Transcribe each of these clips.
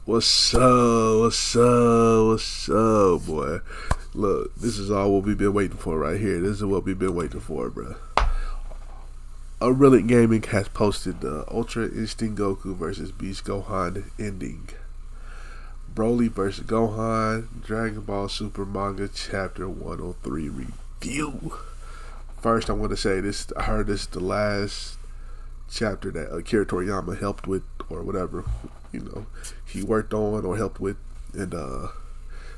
What's up? What's up? What's up, boy? Look, this is all what we've been waiting for right here. This is what we've been waiting for, bro. Unreal Gaming has posted the Ultra Instinct Goku versus Beast Gohan ending. Broly versus Gohan, Dragon Ball Super Manga Chapter 103 review. First, I want to say this. I heard this is the last chapter that Akira Toriyama helped with, or whatever, he worked on or helped with, and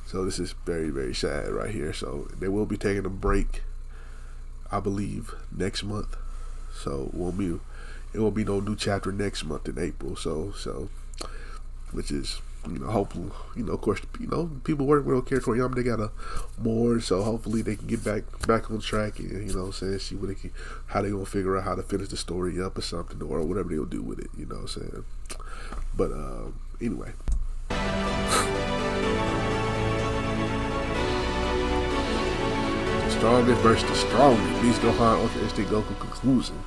so this is very, very sad right here. So they will be taking a break, I believe, next month. So it won't be no new chapter next month in April. So which is, hopefully, of course, people working with Akira Toriyama, they got a more, so hopefully they can get back on track and, see what how they gonna figure out how to finish the story up or something, or whatever they'll do with it, But anyway. The strongest versus the strongest. Beast Gohan Ultra Instinct Goku conclusion.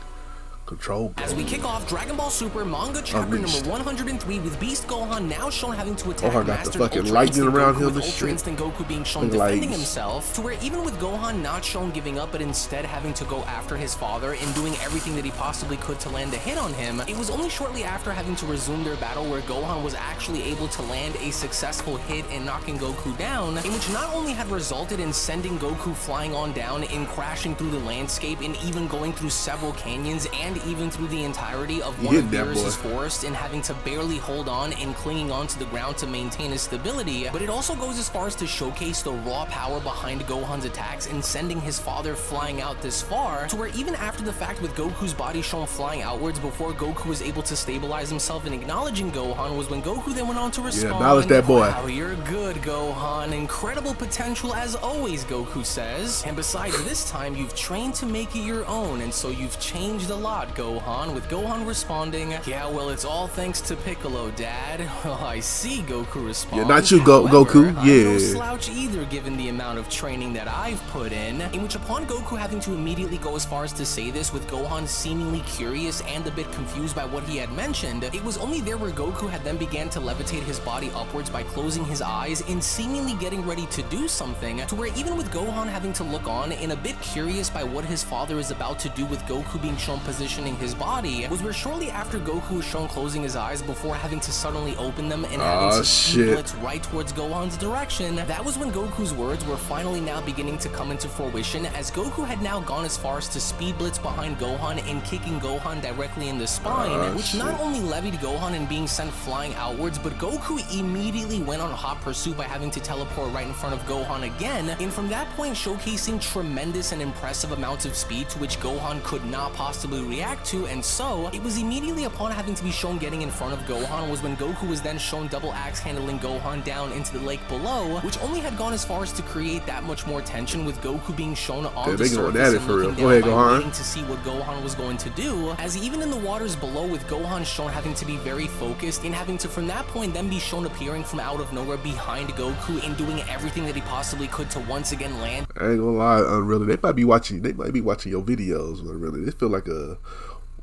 Control. As we kick off Dragon Ball Super Manga Chapter number 103 with Beast Gohan now shown having to attack Master Ultra Instinct Goku, with Ultra Instinct Goku being shown defending himself, to where even with Gohan not shown giving up but instead having to go after his father and doing everything that he possibly could to land a hit on him, it was only shortly after having to resume their battle where Gohan was actually able to land a successful hit and knocking Goku down, in which not only had resulted in sending Goku flying on down and crashing through the landscape and even going through several canyons and even through the entirety of one of Beerus' forests and having to barely hold on and clinging onto the ground to maintain his stability, but it also goes as far as to showcase the raw power behind Gohan's attacks and sending his father flying out this far, to where even after the fact with Goku's body shown flying outwards before Goku was able to stabilize himself and acknowledging Gohan was when Goku then went on to respond. Yeah, acknowledge that boy. Wow, you're good, Gohan. Incredible potential as always, Goku says. And besides, this time you've trained to make it your own, and so you've changed a lot, Gohan, with Gohan responding, yeah, well, it's all thanks to Piccolo, Dad. Well, I see, Goku responds. Yeah, not you, Goku. Yeah. I'm no slouch either, given the amount of training that I've put in which upon Goku having to immediately go as far as to say this, with Gohan seemingly curious and a bit confused by what he had mentioned, it was only there where Goku had then began to levitate his body upwards by closing his eyes and seemingly getting ready to do something, to where even with Gohan having to look on and a bit curious by what his father is about to do with Goku being shown positioning his body, was where shortly after Goku was shown closing his eyes before having to suddenly open them and having to speed blitz right towards Gohan's direction, that was when Goku's words were finally now beginning to come into fruition, as Goku had now gone as far as to speed blitz behind Gohan and kicking Gohan directly in the spine, which not only levied Gohan and being sent flying outwards, but Goku immediately went on hot pursuit by having to teleport right in front of Gohan again, and from that point showcasing tremendous and impressive amounts of speed to which Gohan could not possibly react to. And so it was immediately upon having to be shown getting in front of Gohan was when Goku was then shown double axe handling Gohan down into the lake below, which only had gone as far as to create that much more tension, with Goku being shown on the surface and looking down by waiting to see what Gohan was going to do, as even in the waters below, with Gohan shown having to be very focused and having to from that point then be shown appearing from out of nowhere behind Goku and doing everything that he possibly could to once again land. I ain't gonna lie, Unreal, they might be watching your videos, Unreal. This feel like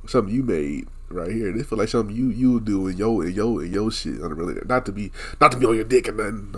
something you made right here. This feel like something you do in your shit, Unreal. Not to be on your dick or nothing.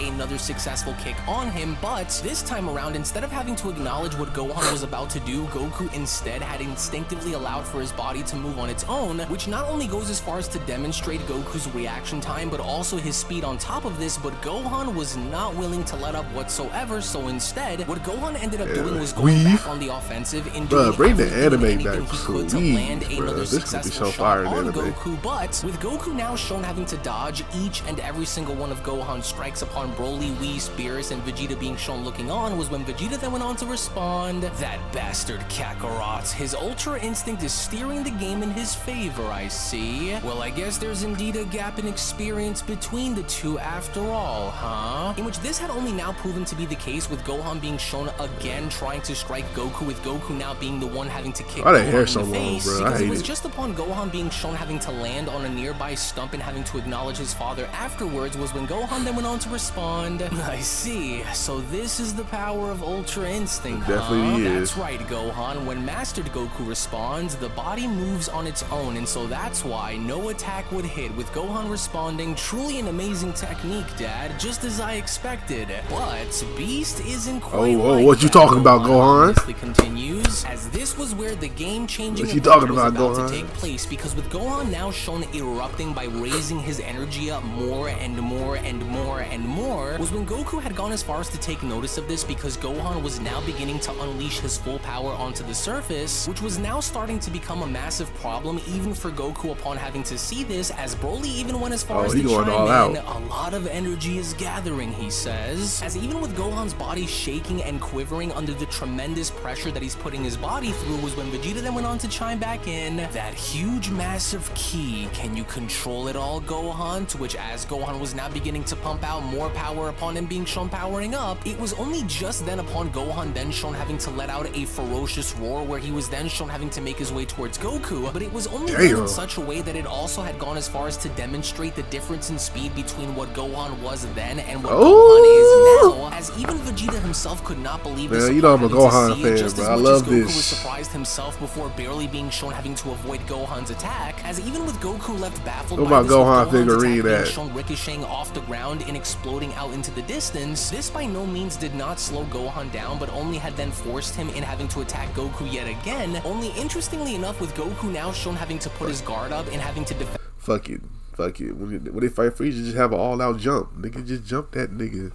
Another successful kick on him, but this time around, instead of having to acknowledge what Gohan was about to do, Goku instead had instinctively allowed for his body to move on its own, which not only goes as far as to demonstrate Goku's reaction time, but also his speed on top of this. But Gohan was not willing to let up whatsoever, so instead, what Gohan ended up doing was going back on the offensive and doing bring the anime anything back, he could to land another this could be successful so shot fire on in anime. Goku. But with Goku now shown having to dodge each and every single one of Gohan's strikes upon Broly, Whis, Beerus, and Vegeta being shown looking on, was when Vegeta then went on to respond, that bastard Kakarot, his Ultra Instinct is steering the game in his favor, I see. Well, I guess there's indeed a gap in experience between the two after all, huh? In which this had only now proven to be the case, with Gohan being shown again trying to strike Goku, with Goku now being the one having to kick Gohan in the face, because it was just upon Gohan being shown having to land on a nearby stump and having to acknowledge his father afterwards was when Gohan then went went on to respond, I see, so this is the power of Ultra Instinct, huh? Definitely is. That's right, Gohan. When Mastered Goku responds, the body moves on its own, and so that's why no attack would hit, with Gohan responding, truly an amazing technique, Dad, just as I expected. But Beast isn't quite like what you that, talking about, Gohan? Obviously continues, as this was where the game-changing What you event talking was about, to Gohan? take place, because with Gohan now shown erupting by raising his energy up more and more and more and more, was when Goku had gone as far as to take notice of this, because Gohan was now beginning to unleash his full power onto the surface, which was now starting to become a massive problem even for Goku upon having to see this, as Broly even went as far as to going all chime in, out. a lot of energy is gathering, he says, as even with Gohan's body shaking and quivering under the tremendous pressure that he's putting his body through, was when Vegeta then went on to chime back in, that huge massive ki, can you control it all, Gohan? To which, as Gohan was now beginning to pump out more power upon him being shown powering up, it was only just then upon Gohan then shown having to let out a ferocious roar, where he was then shown having to make his way towards Goku, but it was only done in such a way that it also had gone as far as to demonstrate the difference in speed between what Gohan was then and what Gohan is now, as even Vegeta himself could not believe this. Man, you know I'm a Gohan fan, just bro. as I much love as Goku this. was surprised himself before barely being shown having to avoid Gohan's attack, as even with Goku left baffled What by about this, with Gohan Gohan's figurine attack being at? shown ricocheting off the ground and exploding out into the distance, this by no means did not slow Gohan down, but only had then forced him in having to attack Goku yet again. Only interestingly enough, with Goku now shown having to put his guard up and having to defend. Fuck it. When they fight Frieza, just have an all-out jump. Nigga, just jump that nigga.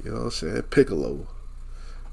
You know what I'm saying? Piccolo,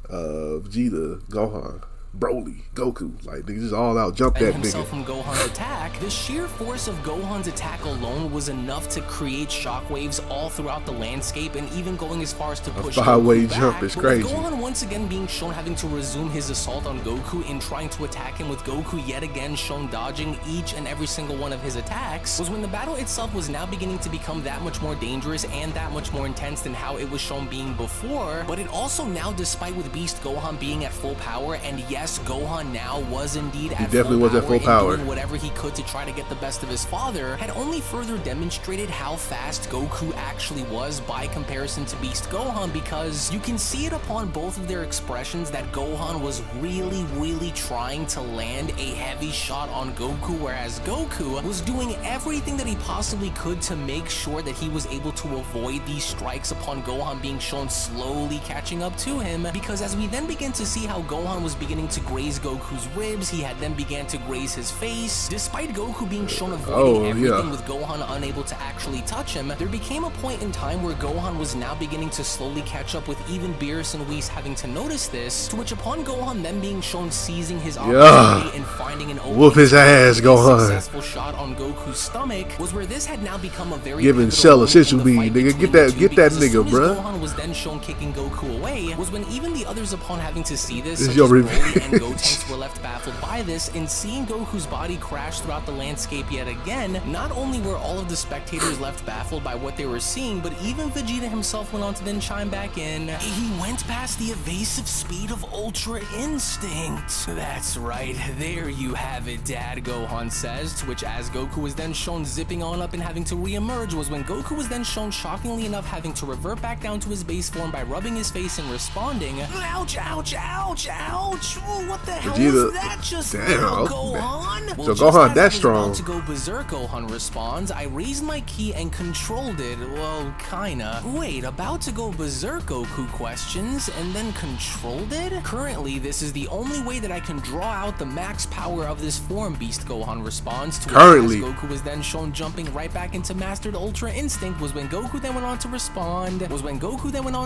Vegeta, Gohan, Broly, Goku, like niggas just all out jump that himself nigga. from Gohan's attack, the sheer force of Gohan's attack alone was enough to create shockwaves all throughout the landscape, and even going as far as to push five-way Goku jump back. is But with crazy. Gohan once again being shown having to resume his assault on Goku and trying to attack him, with Goku yet again shown dodging each and every single one of his attacks, was when the battle itself was now beginning to become that much more dangerous and that much more intense than how it was shown being before. But it also now, despite with Beast Gohan being at full power, and yes, Gohan now was indeed at full power, doing whatever he could to try to get the best of his father, had only further demonstrated how fast Goku actually was by comparison to Beast Gohan, because you can see it upon both of their expressions that Gohan was really trying to land a heavy shot on Goku, whereas Goku was doing everything that he possibly could to make sure that he was able to avoid these strikes upon Gohan being shown slowly catching up to him, because as we then begin to see how Gohan was beginning to graze Goku's ribs, he had then began to graze his face. Despite Goku being shown avoiding everything, with Gohan unable to actually touch him, there became a point in time where Gohan was now beginning to slowly catch up, with even Beerus and Whis having to notice this, to which upon Gohan then being shown seizing his opportunity and finding an whoop his ass, Gohan. Successful shot on Goku's stomach, was where this had now become a very giving Cell essential bead, nigga. Get that nigga, bruh. Gohan was then shown kicking Goku away, was when even the others upon having to see this, This such is your as Broly and revenge. Gotenks, were left baffled by this, and seeing Goku's body crash throughout the landscape yet again, not only were all of the spectators left baffled by what they were seeing, but even Vegeta himself went on to then chime back in. He went past the evasive speed of Ultra Instinct. That's right, there you have it, Dad, Gohan says, to which as Goku was then shown zipping on up and having to re-emerge, was when Goku was then shown shockingly enough having to revert back down to his base form by rubbing his face and responding, ouch, ouch, ouch, ouch, ooh, what the hell was that just now, Gohan? Well, so Gohan that strong. About to go berserk, Gohan responds, I raised my ki and controlled it, well, kinda. Wait, about to go berserk, Goku questions, and then controlled it? Currently, this is the only way that I can draw out the max power of this form, Beast Gohan responds, to which as Goku was then shown jumping right back into Mastered Ultra Instinct, was when Goku then went on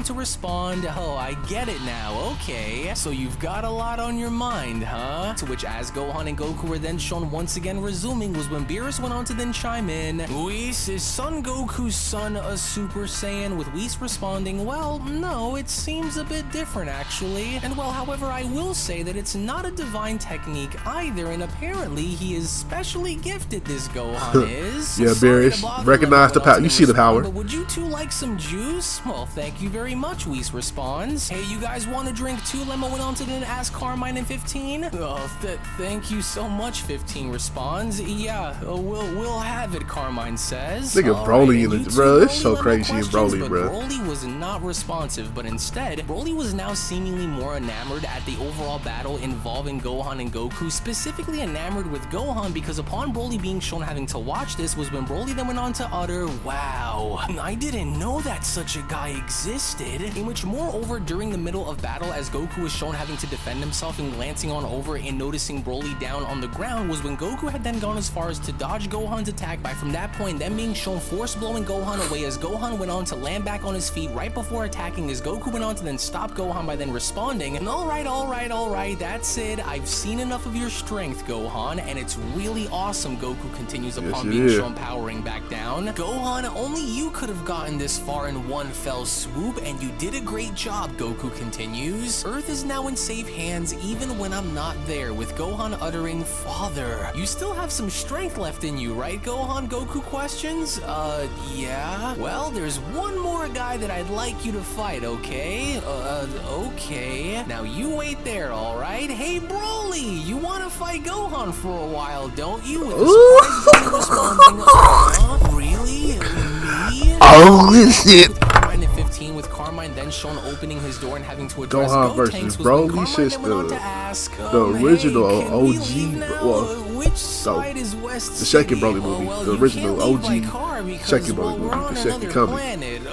to respond, oh, I get it now, okay, so you've got a lot on your mind, huh? To which as Gohan and Goku were then shown once again resuming, was when Beerus went on to then chime in, Whis, is Son Goku's son a Super Saiyan? With Whis responding, well, no, it seems a bit different actually, and well, however, I will say that it's not a divine technique either, and apparently he is specially gifted, this Gohan is. Yeah, Beerus, recognize the power, you see the power. But would you two like some juice? Well, thank you very much, Whis responds. Hey, you guys want a drink too? Lemma went on to then ask Carmine Carmine in 15? Oh, thank you so much, 15 responds. Yeah, we'll have it, Carmine says. Nigga Broly in it, bro. It's so crazy in Broly, bro. Broly was not responsive, but instead, Broly was now seemingly more enamored at the overall battle involving Gohan and Goku, specifically enamored with Gohan because upon Broly being shown having to watch this was when Broly then went on to utter, wow, I didn't know that such a guy existed, in which moreover during the middle of battle as Goku was shown having to defend himself and glancing on over and noticing Broly down on the ground was when Goku had then gone as far as to dodge Gohan's attack by from that point then being shown force blowing Gohan away as Gohan went on to land back on his feet right before attacking as Goku went on to then stop Gohan by then responding, and alright, that's it, I've seen enough of your strength, Gohan, and it's really awesome, Goku continues upon being shown powering back down. Gohan, only you could have gotten this far in one fell swoop, and you did a great job, Goku continues. Earth is now in safe hands even when I'm not there, with Gohan uttering, Father, you still have some strength left in you, right, Gohan? Goku questions. Yeah. Well, there's one more guy that I'd like you to fight, okay? Okay. Now you wait there, alright? Hey, Broly, you wanna fight Gohan for a while, don't you? With a surprise responding, really? Me? Oh, shit. 15 with Carmine then shown opening his door and having to address Gohan versus Broly system. The original OG, which side is west? The second Broly movie, the original OG second Broly movie, the second coming.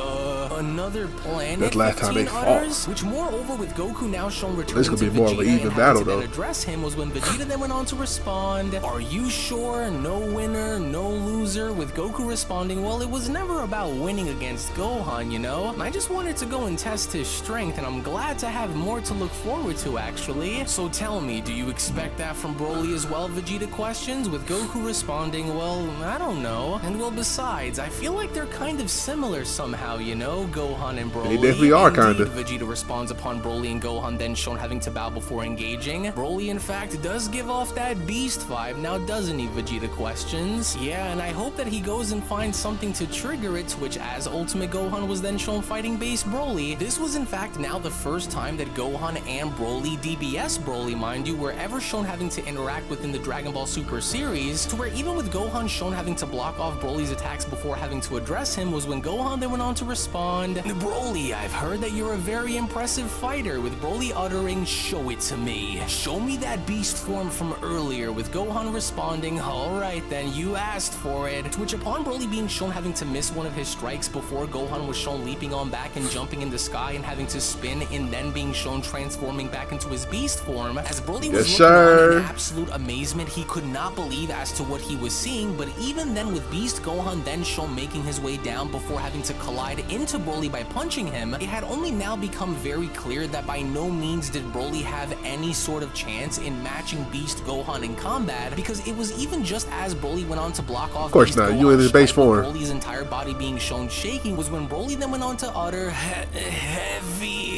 Another planet. That's last time they fought. Which moreover with Goku now shown returning this could be more of an even battle though. Address him was when Vegeta then went on to respond, are you sure? No winner, no loser, with Goku responding, well, it was never about winning against Gohan, you know? And I just wanted to go and test his strength, and I'm glad to have more to look forward to, actually. So tell me, do you expect that from Broly as well, Vegeta questions, with Goku responding, well, I don't know. And well, besides, I feel like they're kind of similar somehow, you know? Gohan and Broly. They definitely are kind of. Vegeta responds upon Broly and Gohan then shown having to bow before engaging. Broly in fact does give off that beast vibe, now doesn't he, Vegeta questions? Yeah, and I hope that he goes and finds something to trigger it, which as Ultimate Gohan was then shown fighting base Broly, this was in fact now the first time that Gohan and Broly, DBS Broly mind you, were ever shown having to interact within the Dragon Ball Super series, to where even with Gohan shown having to block off Broly's attacks before having to address him was when Gohan then went on to respond, Broly, I've heard that you're a very impressive fighter, with Broly uttering, show it to me. Show me that beast form from earlier, with Gohan responding, alright then, you asked for it. To which upon Broly being shown having to miss one of his strikes before Gohan was shown leaping on back and jumping in the sky and having to spin and then being shown transforming back into his beast form, as Broly was looking on in absolute amazement, he could not believe as to what he was seeing, but even then with Beast Gohan then shown making his way down before having to collide into Broly by punching him, it had only now become very clear that by no means did Broly have any sort of chance in matching Beast Gohan in combat, because it was even just as Broly went on to block off, of course not, you in his base form, Broly's entire body being shown shaking was when Broly then went on to utter heavy.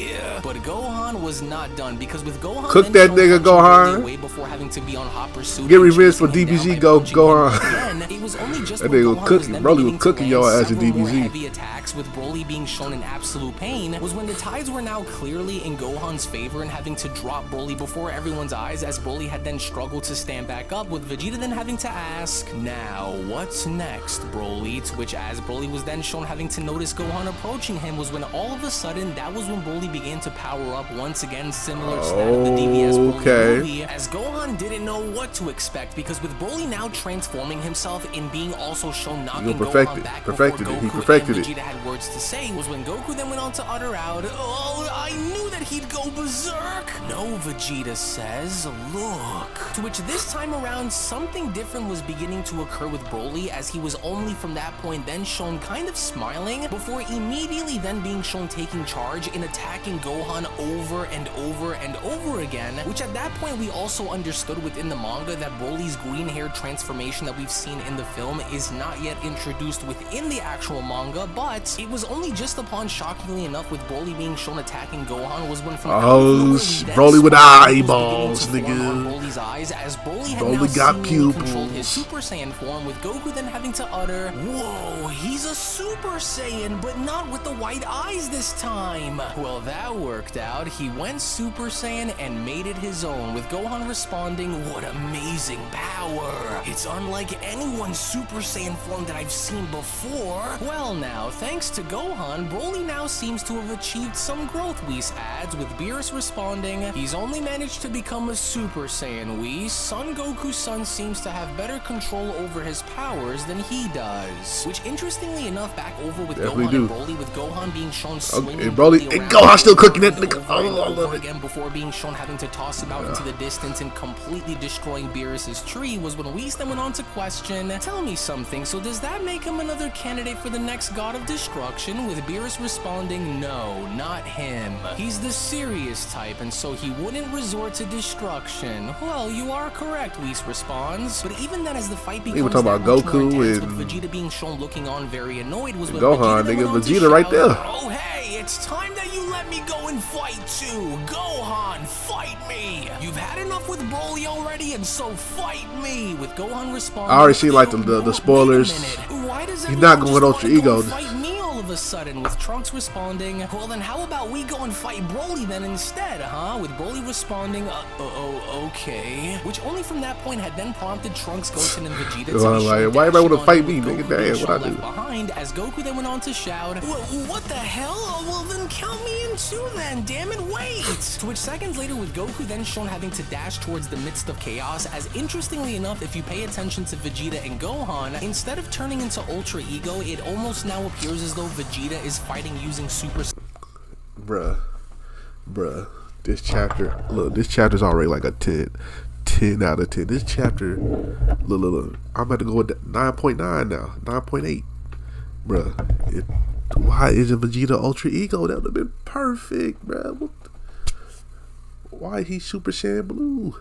But Gohan was not done, because with Gohan cook that nigga Gohan way before having to be on hot pursuit, get revenge for DBZ Gohan. Again, it was only just that nigga was cooking. Broly was cooking y'all as a DBZ. Heavy attacks with Broly being shown in absolute pain was when the tides were now clearly in Gohan's favor and having to drop Broly before everyone's eyes, as Broly had then struggled to stand back up, with Vegeta then having to ask, now what's next, Broly? To which as Broly was then shown having to notice Gohan approaching him was when all of a sudden that was when Broly began to power up once again, similar to that of the DBS Broly movie, as Gohan didn't know what to expect, because with Broly now transforming himself and being also shown knocking Gohan back before Goku and Vegeta had words to say was when Goku then went on to utter out, oh, I knew that he'd go berserk. No, Vegeta says, look. To which this time around, something different was beginning to occur with Broly, as he was only from that point then shown kind of smiling, before immediately then being shown taking charge in attacking Gohan over and over and over again, which at that point we also understood within the manga that Broly's green hair transformation that we've seen in the film is not yet introduced within the actual manga, but it was only just upon, shockingly enough, with Broly being shown attacking Gohan was when from Broly with eyeballs, nigga. Broly's eyes, as Broly had Broly got pupils. controlled his Super Saiyan form, with Goku then having to utter, whoa, he's a Super Saiyan, but not with the white eyes this time. Well, that worked out. He went Super Saiyan and made it his own, with Gohan responding, "What amazing power. It's unlike anyone's Super Saiyan form that I've seen before." Well now, thanks to Gohan, Broly now seems to have achieved some growth, Whis adds, with Beerus responding, "He's only managed to become a Super Saiyan, Whis. Son Goku's son seems to have better control over his powers than he does." Which, interestingly enough, back over with Gohan and Broly, with Gohan being shown swinging Broly and Gohan still cooking that nigga over again before being shown having to toss him out into the distance and completely destroying Beerus' tree, was when Whis then went on to question, "Tell me something, so does that make him another candidate for the next god of destruction?" With Beerus responding, "No, not him. He's the serious type, and so he wouldn't resort to destruction." "Well, you are correct," Whis responds. But even then, as the fight becomes talking about Goku and with Vegeta being shown looking on very annoyed, was when Gohan, nigga, Vegeta right there. "Oh hey, it's time that you let me go and fight too. Gohan, fight me. You've had enough with Broly already, and so fight me." With Gohan responding, I already see like the spoilers. Why does He's not going with Ultra Ego. Fight me all of a sudden? With Trunks responding, "Well then how about we go and fight Broly then instead, huh?" With Broly responding, okay. Which only from that point had then prompted Trunks, Goten, and Vegeta to be like, why everybody want to fight me, nigga? Damn, what I do? Behind, as Goku then went on to shout, "What the hell? Well then count me in too then, damn it, wait!" To which seconds later, with Goku then shown having to dash towards the midst of chaos, as interestingly enough, if you pay attention to Vegeta and Gohan, instead of turning into Ultra Ego, it almost now appears as though Vegeta is fighting using Super... Bruh, this chapter's already like a 10 out of 10. This chapter, look, I'm about to go with 9.9 now, 9.8. Bruh, why isn't Vegeta Ultra Ego? That would have been perfect, bruh. Why he Super Saiyan Blue?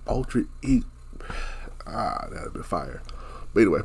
Ultra Ego. That would have been fire. But anyway.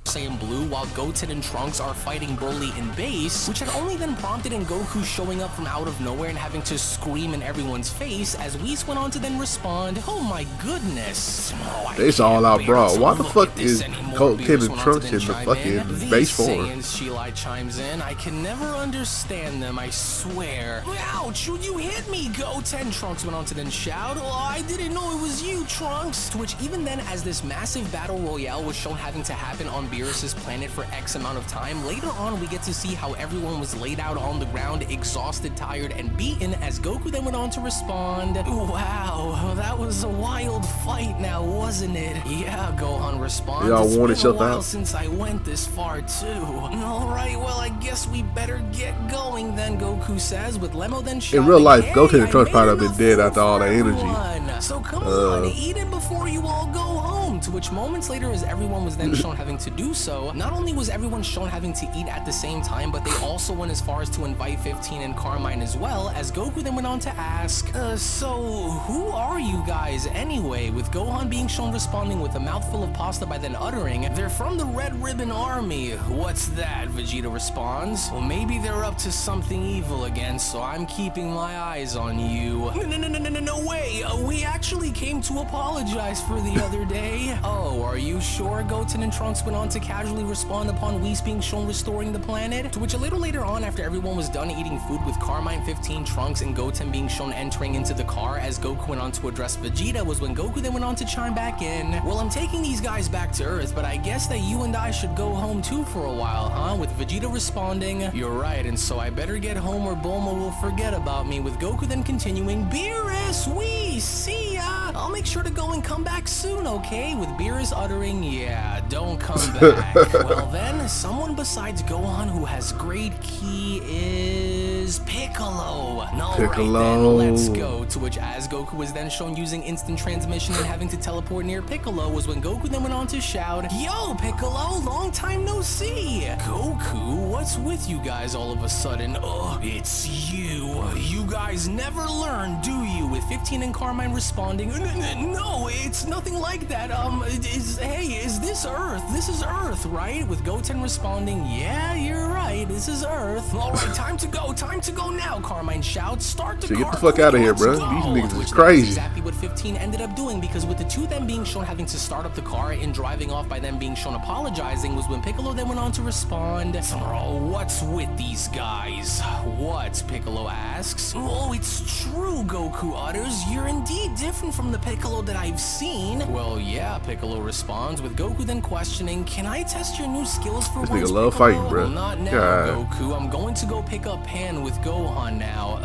Saiyan Blue, while Goten and Trunks are fighting Broly in base, which had only then prompted in Goku showing up from out of nowhere and having to scream in everyone's face, as Whis went on to then respond, "Oh my goodness. It's all out, bro. Why the fuck is Goten and Trunks in the fucking base form?" Shilai chimes in, "I can never understand them, I swear." "Ouch, you hit me, Goten," Trunks went on to then shout. "Oh, I didn't know it was you, Trunks." To which even then, as this massive battle royale was shown having to happen on Beerus' planet for X amount of time, later on we get to see how everyone was laid out on the ground, exhausted, tired, and beaten, as Goku then went on to respond, "Wow, that was a wild fight now, wasn't it?" "Yeah," Gohan responds, "Y'all "It's wanted been a while out since I went this far too." "Alright, well I guess we better get going then," Goku says, with Lemo then shouting, In real life, "Hey, Goten and Trunks I probably made have been dead enough after all that food for energy. everyone. So come on, eat it before you all go home." To which moments later, as everyone was then shown having to do so, not only was everyone shown having to eat at the same time, but they also went as far as to invite 15 and Carmine as well, as Goku then went on to ask, "So who are you guys anyway?" With Gohan being shown responding with a mouthful of pasta by then uttering, "They're from the Red Ribbon Army." "What's that?" Vegeta responds. "Well, maybe they're up to something evil again, so I'm keeping my eyes on you." No way! We actually came to apologize for the other day." "Oh, are you sure?" Goten and Trunks went on to casually respond upon Whis being shown restoring the planet. To which a little later on, after everyone was done eating food, with Carmine, 15, Trunks, and Goten being shown entering into the car as Goku went on to address Vegeta, was when Goku then went on to chime back in, "Well, I'm taking these guys back to Earth, but I guess that you and I should go home too for a while, huh?" With Vegeta responding, "You're right, and so I better get home or Bulma will forget about me." With Goku then continuing, "Beerus, we see ya. I'll make sure to go and come back soon, okay?" With Beerus uttering, "Yeah, don't come back." Well then, someone besides Gohan who has great ki is Piccolo. Alright then, let's go. To which, as Goku was then shown using instant transmission and having to teleport near Piccolo, was when Goku then went on to shout, "Yo, Piccolo, long time no see." Goku, what's with you guys all of a sudden? Ugh, it's you. You guys never learn, do you? With 15 and Carmine responding, no, it's nothing like that. Hey, is this Earth? This is Earth, right? With Goten responding, yeah, you're right, this is Earth. All right, time to go now, Carmine shouts. Start the car. Get the fuck out of here, bro. These niggas is crazy. Exactly what 15 ended up doing, because with the two of them being shown having to start up the car and driving off by them being shown apologizing was when Piccolo then went on to respond, oh, what's with these guys? What? Piccolo asks. Oh, it's true, Goku utters. You're indeed different from the Piccolo that I've seen. Well, yeah, Piccolo responds, with Goku then questioning, can I test your new skills for once, This nigga love Piccolo? fighting, bro. Not now, Goku. I'm going to go pick up Pan with Gohan now.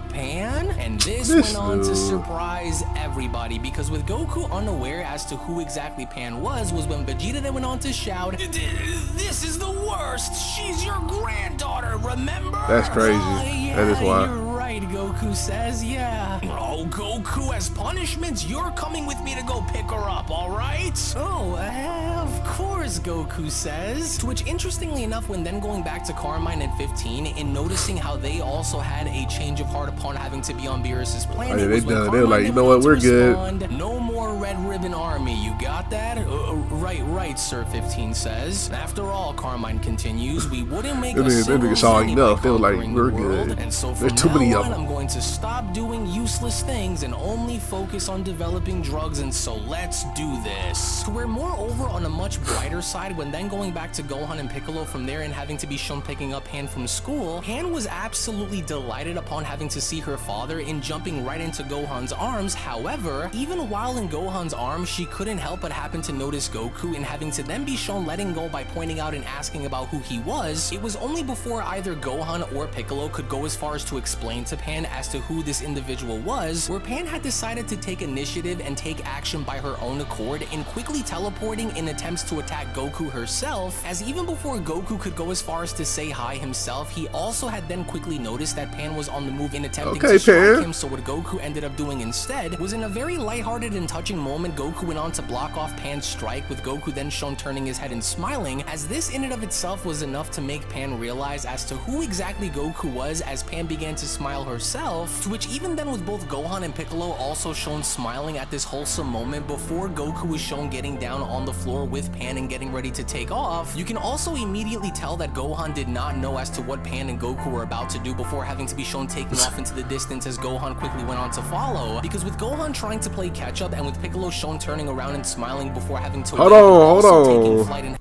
Pan? And this went on to surprise everybody, because with Goku unaware as to who exactly Pan was when Vegeta then went on to shout, this is the worst! She's your granddaughter, remember? That's crazy. Yeah, that is why. You're right, Goku says, yeah. Oh, Goku, as punishment, you're coming with me to go pick her up, alright? Oh, of course, Goku says. To which, interestingly enough, when then going back to Carmine and 15 and noticing how they also had a change of heart upon having to be on Beerus's planet, they done. They were like, you know what, we're good. No more Red Ribbon Army, you got that? Right, Sir 15 says. After all, Carmine continues, we wouldn't make a single saw city enough. by They were like, conquering we're the world. good. And so from There's too many now of on, them. I'm going to stop doing useless things and only focus on developing drugs, and so let's do this. To where moreover, on a much brighter side, when then going back to Gohan and Piccolo from there and having to be shown picking up Han from school, Han was absolutely delighted upon having to see her father and jumping right into Gohan's arms. However, even while in Gohan's arms, she couldn't help but happen to notice Goku, and having to then be shown letting go by pointing out and asking about who he was. It was only before either Gohan or Piccolo could go as far as to explain to Pan as to who this individual was, where Pan had decided to take initiative and take action by her own accord in quickly teleporting in attempts to attack Goku herself, as even before Goku could go as far as to say hi himself, he also had then quickly noticed that Pan was on the move in attempting to strike him. So what Goku ended up doing instead was, in a very lighthearted and touching moment, Goku went on to block off Pan's strike, with Goku then shown turning his head and smiling, as this in and of itself was enough to make Pan realize as to who exactly Goku was, as Pan began to smile herself, to which even then with both Gohan and Piccolo also shown smiling at this wholesome moment before Goku was shown getting down on the floor with Pan and getting ready to take off, you can also immediately tell that Gohan did not know as to what Pan and Goku were about to do before having to be shown taking off into the distance, as Gohan quickly went on to follow, because with Gohan trying to play catch up and with Piccolo shown turning around and smiling before having to hold on,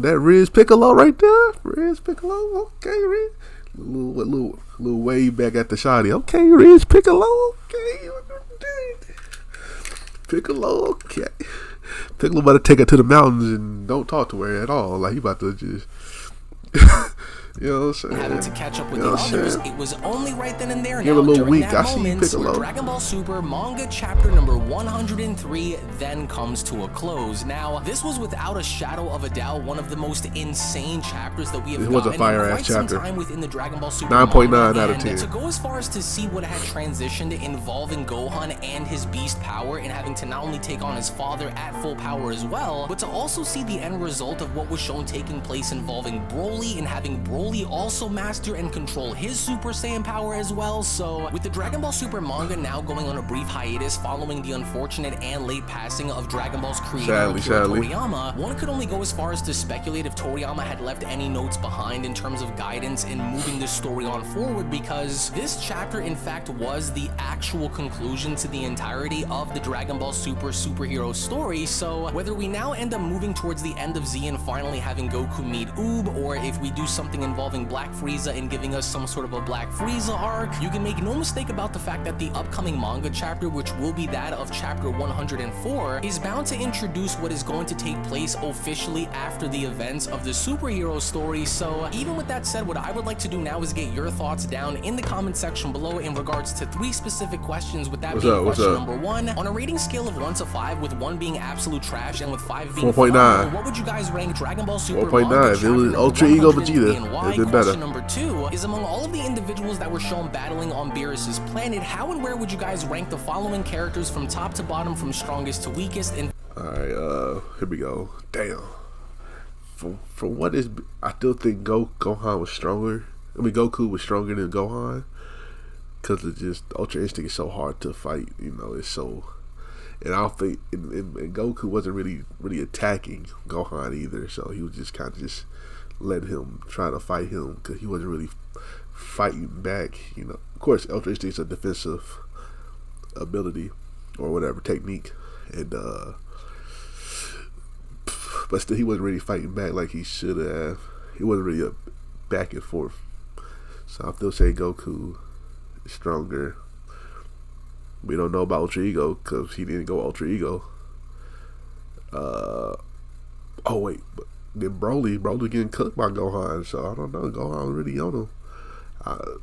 that Riz Piccolo right there, Riz Piccolo, okay, Riz, little wave back at the shawty, okay, Riz Piccolo, okay, Piccolo, okay, Piccolo about to take her to the mountains and don't talk to her at all, like he about to just you know what I'm saying? Having to catch up with the others, it was only right then and there give now, a little during weak. that I see moment, Piccolo. Dragon Ball Super manga chapter number 103 then comes to a close. Now, this was without a shadow of a doubt one of the most insane chapters that we have gotten in quite some time within the Dragon Ball Super 9.9 out of 10. To go as far as to see what had transitioned involving Gohan and his beast power, and having to not only take on his father at full power as well, but to also see the end result of what was shown taking place involving Broly, and having Broly also master and control his Super Saiyan power as well. So with the Dragon Ball Super manga now going on a brief hiatus following the unfortunate and late passing of Dragon Ball's creator Akira Toriyama, one could only go as far as to speculate if Toriyama had left any notes behind in terms of guidance in moving this story on forward, because this chapter in fact was the actual conclusion to the entirety of the Dragon Ball Super superhero story. So whether we now end up moving towards the end of Z and finally having Goku meet Oob, or if we do something involving Black Frieza and giving us some sort of a Black Frieza arc, you can make no mistake about the fact that the upcoming manga chapter, which will be that of chapter 104, is bound to introduce what is going to take place officially after the events of the superhero story. So even with that said, what I would like to do now is get your thoughts down in the comment section below in regards to 3 specific questions, with that being question number 1, on a rating scale of 1 to 5, with 1 being absolute trash and with 5 being 4.9, what would you guys rank Dragon Ball Super 4.9, if it was Ultra Ego Vegeta, it'd been better. Question number 2 is, among all of the individuals that were shown battling on Beerus's planet, how and where would you guys rank the following characters from top to bottom, from strongest to weakest? And alright, here we go. Damn. from what is, I still think Gohan was stronger. I mean, Goku was stronger than Gohan because it's just Ultra Instinct is so hard to fight. You know, it's so. And I don't think and Goku wasn't really attacking Gohan either, so he was just kind of just letting him try to fight him because he wasn't really fighting back. You know, of course, Ultra Instinct is a defensive ability or whatever technique, and but still he wasn't really fighting back like he should have. He wasn't really a back and forth. So I still say Goku is stronger. We don't know about Ultra Ego because he didn't go Ultra Ego. Oh wait, but then Broly getting cooked by Gohan, so I don't know. Gohan really on him.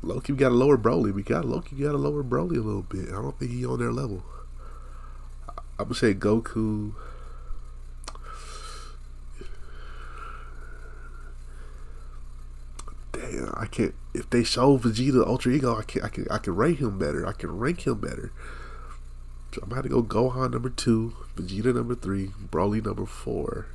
Loki got to lower Broly. Loki got to lower Broly a little bit. I don't think he on their level. I'm gonna say Goku. Damn, I can't. If they show Vegeta Ultra Ego, I can rank him better. I can rank him better. So I'm gonna have to go Gohan number 2, Vegeta number 3, Broly number 4,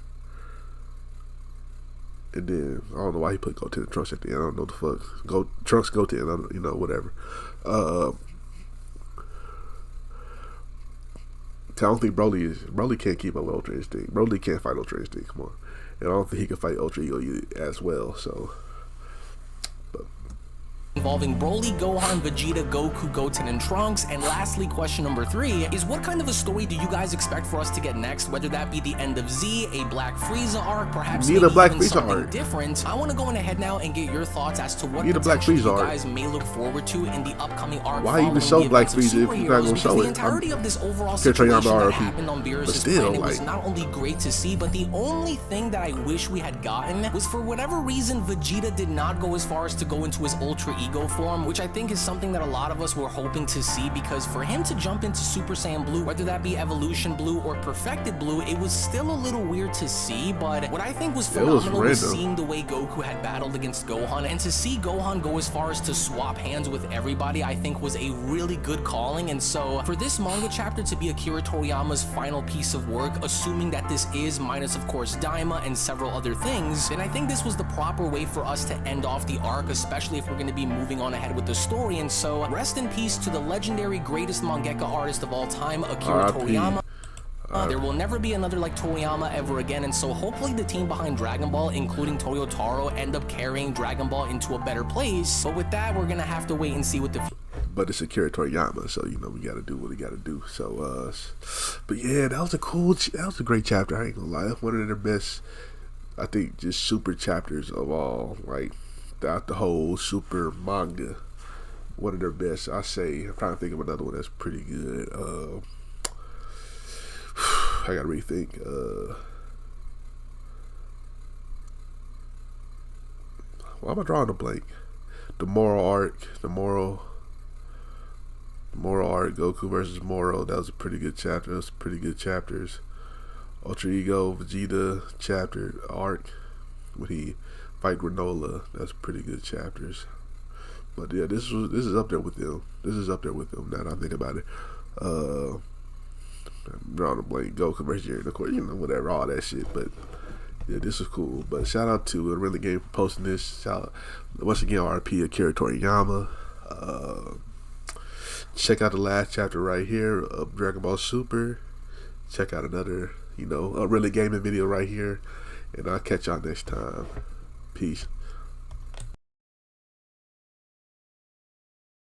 and then I don't know why he put Goten and Trunks at the end. I don't know what the fuck. Trunks Goten, you know, whatever. I don't think Broly can't keep up with Ultra Instinct. Broly can't fight Ultra Instinct. Come on, and I don't think he can fight Ultra Ego as well. So. Involving Broly, Gohan, Vegeta, Goku, Goten, and Trunks. And lastly, question number 3 is what kind of a story do you guys expect for us to get next? Whether that be the end of Z, a Black Frieza arc, perhaps maybe even something different. I want to go on ahead now and get your thoughts as to what potentially you guys may look forward to in the upcoming arc. Why even show Black Frieza if you're not going to show it? The entirety of this overall situation that happened on Beerus' planet was not only great to see, but the only thing that I wish we had gotten was, for whatever reason, Vegeta did not go as far as to go into his Ultra Ego form, which I think is something that a lot of us were hoping to see, because for him to jump into Super Saiyan Blue, whether that be Evolution Blue or Perfected Blue, it was still a little weird to see. But what I think was phenomenal was seeing the way Goku had battled against Gohan, and to see Gohan go as far as to swap hands with everybody, I think was a really good calling. And so for this manga chapter to be Akira Toriyama's final piece of work, assuming that this is minus of course Daima and several other things, then I think this was the proper way for us to end off the arc, especially if we're going to be moving on ahead with the story. And so rest in peace to the legendary greatest mangaka artist of all time, Akira Toriyama. There will never be another like Toriyama ever again, and so hopefully the team behind Dragon Ball, including Toyotaro, end up carrying Dragon Ball into a better place. But with that, we're gonna have to wait and see what the but it's Akira Toriyama, so you know we gotta do what we gotta do. So but yeah, that was a great chapter. I ain't gonna lie, that's one of the best, I think, just super chapters of all, like throughout the whole super manga. One of their best, I say. I'm trying to think of another one that's pretty good. I gotta rethink. Why am I drawing a blank? The moral arc, Goku versus Moro. That was a pretty good chapter. Those pretty good chapters. Ultra Ego Vegeta chapter arc when he fight Granola. That's pretty good chapters. But yeah, this is up there with them. This is up there with them. Now that I think about it, drawing a blank. Goku versus Jiren, of course, you know, whatever, all that shit. But yeah, this is cool. But shout out to Really Game for posting this. Shout out once again, RP Akira Toriyama. Check out the last chapter right here of Dragon Ball Super. Check out another, you know, a Really Gaming video right here. And I'll catch y'all next time. Peace.